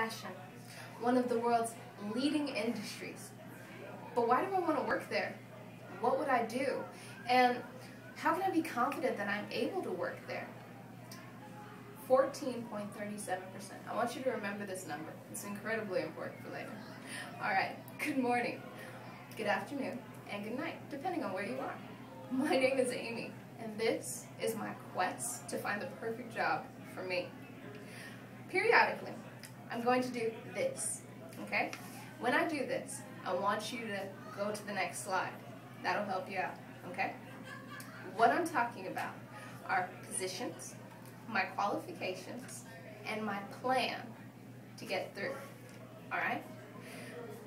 fashion, one of the world's leading industries. But why do I want to work there? What would I do? And how can I be confident that I'm able to work there? 14.37%. I want you to remember this number. It's incredibly important for later. All right, good morning, good afternoon, and good night, depending on where you are. My name is Amy, and this is my quest to find the perfect job for me. Periodically, I'm going to do this, okay? When I do this, I want you to go to the next slide. That'll help you out, okay? What I'm talking about are positions, my qualifications, and my plan to get through, all right?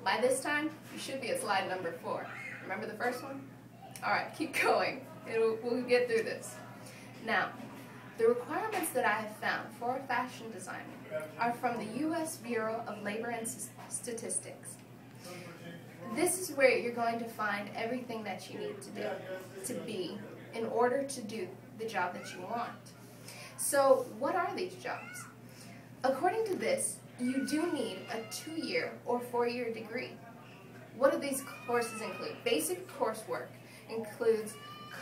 By this time, you should be at slide number 4. Remember the first one? All right, keep going. We'll get through this. Now, the requirements that I have found for a fashion designer are from the U.S. Bureau of Labor and Statistics. This is where you're going to find everything that you need to be in order to do the job that you want. So, what are these jobs? According to this, you do need a 2-year or 4-year degree. What do these courses include? Basic coursework includes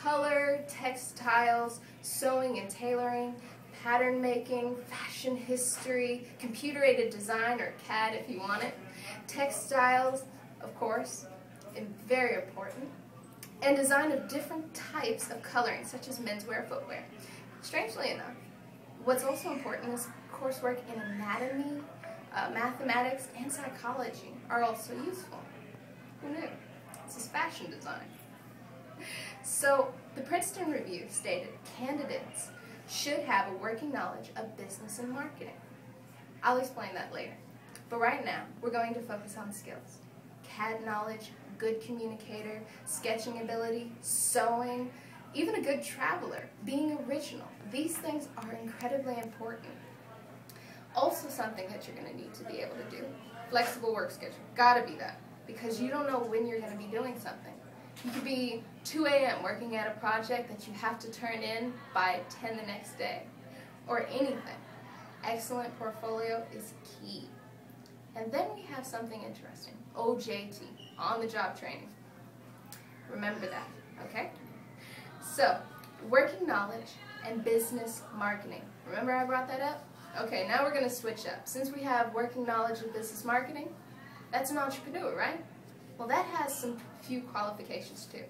color, textiles, sewing and tailoring, pattern making, fashion history, computer-aided design, or CAD if you want it, textiles, of course, and very important, and design of different types of coloring, such as menswear, footwear. Strangely enough, what's also important is coursework in anatomy, mathematics, and psychology are also useful. Who knew? This is fashion design. So, the Princeton Review stated candidates should have a working knowledge of business and marketing. I'll explain that later. But right now, we're going to focus on skills. CAD knowledge, good communicator, sketching ability, sewing, even a good traveler, being original. These things are incredibly important. Also something that you're going to need to be able to do, flexible work schedule. Gotta be that, because you don't know when you're going to be doing something. You could be 2 a.m. working at a project that you have to turn in by 10 the next day, or anything. Excellent portfolio is key. And then we have something interesting, OJT, on-the-job training. Remember that, okay? So, working knowledge and business marketing. Remember I brought that up? Okay, now we're going to switch up. Since we have working knowledge of business marketing, that's an entrepreneur, right? Well, that has some few qualifications too.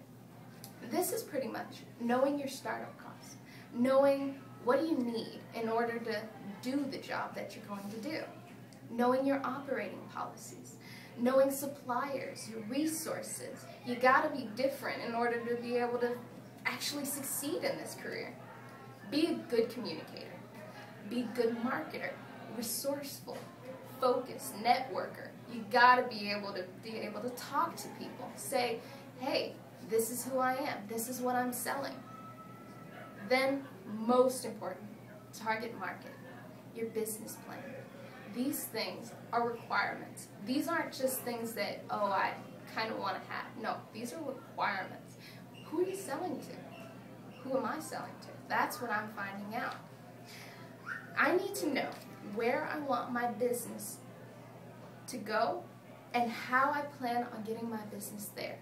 This is pretty much knowing your startup costs, knowing what do you need in order to do the job that you're going to do, knowing your operating policies, knowing suppliers, your resources. You got to be different in order to be able to actually succeed in this career. Be a good communicator. Be a good marketer, resourceful, focused, networker. You got to be able to talk to people. Say, hey, this is who I am. This is what I'm selling. Then, most important, target market, your business plan. These things are requirements. These aren't just things that, oh, I kind of want to have. No, these are requirements. Who are you selling to? Who am I selling to? That's what I'm finding out. I need to know where I want my business to go and how I plan on getting my business there.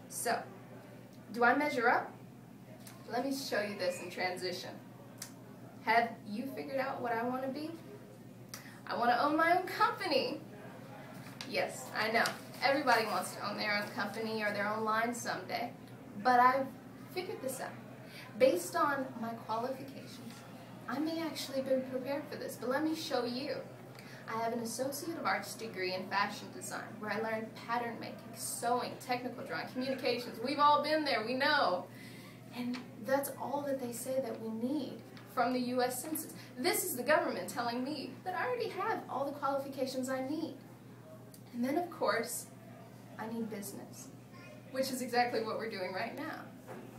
So, do I measure up? Let me show you this in transition. Have you figured out what I want to be? I want to own my own company. Yes, I know. Everybody wants to own their own company or their own line someday. But I've figured this out. Based on my qualifications, I may actually be prepared for this, but let me show you. I have an Associate of Arts degree in fashion design, where I learned pattern making, sewing, technical drawing, communications. We've all been there, we know. And that's all that they say that we need from the U.S. Census. This is the government telling me that I already have all the qualifications I need. And then, of course, I need business, which is exactly what we're doing right now.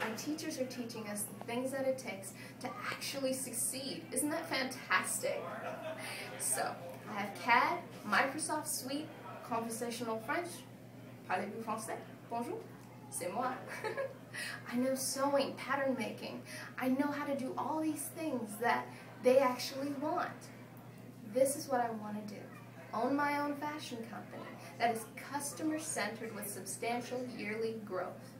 My teachers are teaching us the things that it takes to actually succeed. Isn't that fantastic? So, I have CAD, Microsoft Suite, Conversational French. Parlez-vous français? Bonjour. C'est moi. I know sewing, pattern making. I know how to do all these things that they actually want. This is what I want to do. Own my own fashion company that is customer-centered with substantial yearly growth.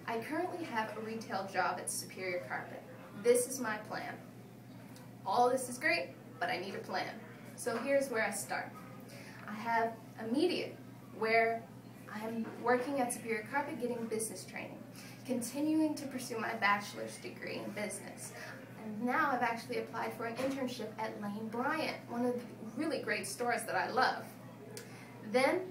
I currently have a retail job at Superior Carpet. This is my plan. All this is great, but I need a plan. So here's where I start. I have immediate, where I'm working at Superior Carpet getting business training, continuing to pursue my bachelor's degree in business. And now I've actually applied for an internship at Lane Bryant, one of the really great stores that I love. Then,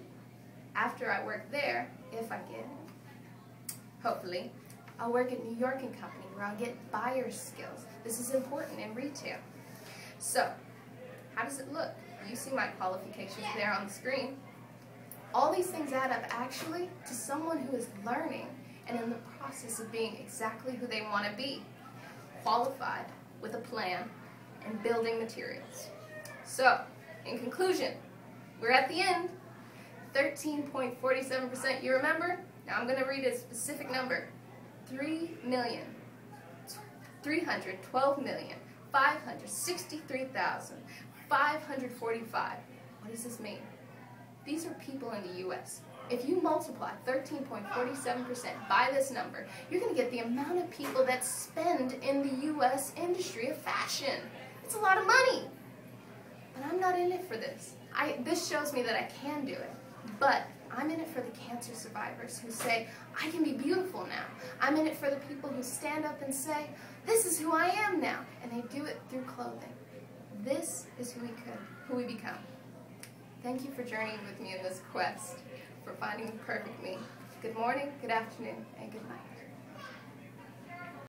after I work there, if I get it, hopefully, I'll work at New York & Company where I'll get buyer's skills. This is important in retail. So, how does it look? You see my qualifications there on the screen. All these things add up actually to someone who is learning and in the process of being exactly who they want to be. Qualified, with a plan, and building materials. So, in conclusion, we're at the end. 13.47%, you remember? Now I'm going to read a specific number. 3,312,563,545. What does this mean? These are people in the U.S. If you multiply 13.47% by this number, you're going to get the amount of people that spend in the U.S. industry of fashion. It's a lot of money. But I'm not in it for this. This shows me that I can do it. But I'm in it for the cancer survivors who say, I can be beautiful now. I'm in it for the people who stand up and say, this is who I am now. And they do it through clothing. This is who we become. Thank you for journeying with me in this quest for finding the perfect me. Good morning, good afternoon, and good night.